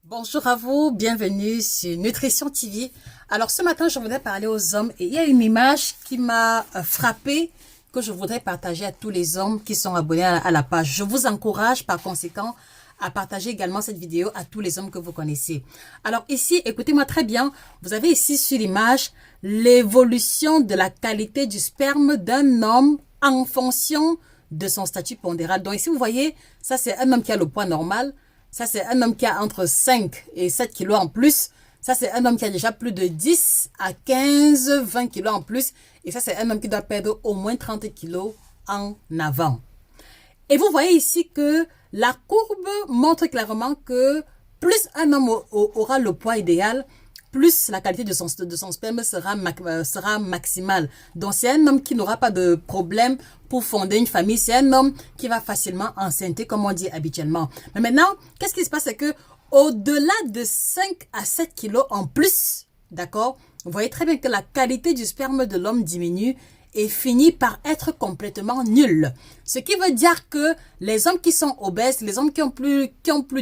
Bonjour à vous, bienvenue sur Nutrition TV. Alors ce matin, je voudrais parler aux hommes et il y a une image qui m'a frappée que je voudrais partager à tous les hommes qui sont abonnés à la page. Je vous encourage par conséquent à partager également cette vidéo à tous les hommes que vous connaissez. Alors ici, écoutez-moi très bien, vous avez ici sur l'image l'évolution de la qualité du sperme d'un homme en fonction de son statut pondéral. Donc ici, vous voyez, ça c'est un homme qui a le poids normal. Ça, c'est un homme qui a entre 5 et 7 kilos en plus. Ça, c'est un homme qui a déjà plus de 10 à 15, 20 kilos en plus. Et ça, c'est un homme qui doit perdre au moins 30 kilos en avant. Et vous voyez ici que la courbe montre clairement que plus un homme aura le poids idéal, plus la qualité de son sperme sera maximale. Donc, c'est un homme qui n'aura pas de problème pour fonder une famille. C'est un homme qui va facilement enceinter, comme on dit habituellement. Mais maintenant, qu'est-ce qui se passe? C'est que au-delà de 5 à 7 kilos en plus, d'accord, vous voyez très bien que la qualité du sperme de l'homme diminue et finit par être complètement nulle. Ce qui veut dire que les hommes qui sont obèses, les hommes qui ont plus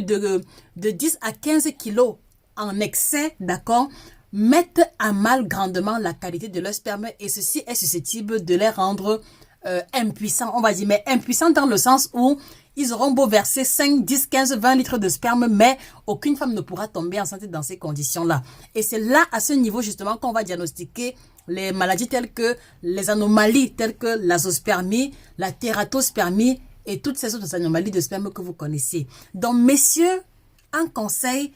de 10 à 15 kilos en excès, d'accord, mettent à mal grandement la qualité de leur sperme et ceci est susceptible de les rendre impuissants, on va dire, mais impuissants dans le sens où ils auront beau verser 5, 10, 15, 20 litres de sperme, mais aucune femme ne pourra tomber enceinte dans ces conditions-là. Et c'est là, à ce niveau, justement, qu'on va diagnostiquer les maladies telles que les anomalies, telles que l'azospermie, la tératospermie et toutes ces autres anomalies de sperme que vous connaissez. Donc, messieurs, un conseil,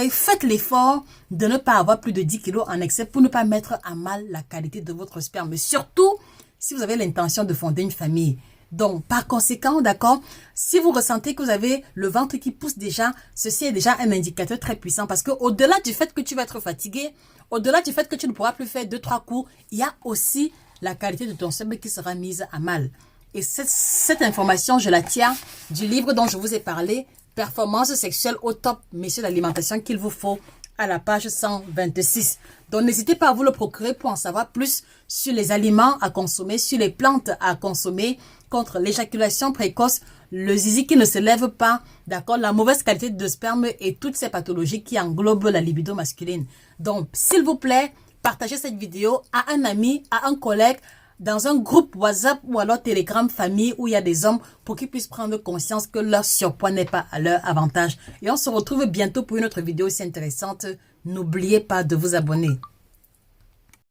faites l'effort de ne pas avoir plus de 10 kilos en excès pour ne pas mettre à mal la qualité de votre sperme. Surtout si vous avez l'intention de fonder une famille. Donc, par conséquent, d'accord, si vous ressentez que vous avez le ventre qui pousse déjà, ceci est déjà un indicateur très puissant parce que au-delà du fait que tu vas être fatigué, au-delà du fait que tu ne pourras plus faire 2-3 coups, il y a aussi la qualité de ton sperme qui sera mise à mal. Et cette information, je la tiens du livre dont je vous ai parlé, Performance sexuelle au top, messieurs d'alimentation, qu'il vous faut à la page 126. Donc, n'hésitez pas à vous le procurer pour en savoir plus sur les aliments à consommer, sur les plantes à consommer contre l'éjaculation précoce, le zizi qui ne se lève pas, d'accord, la mauvaise qualité de sperme et toutes ces pathologies qui englobent la libido masculine. Donc, s'il vous plaît, partagez cette vidéo à un ami, à un collègue, dans un groupe WhatsApp ou alors Telegram famille où il y a des hommes pour qu'ils puissent prendre conscience que leur surpoids n'est pas à leur avantage. Et on se retrouve bientôt pour une autre vidéo aussi intéressante. N'oubliez pas de vous abonner.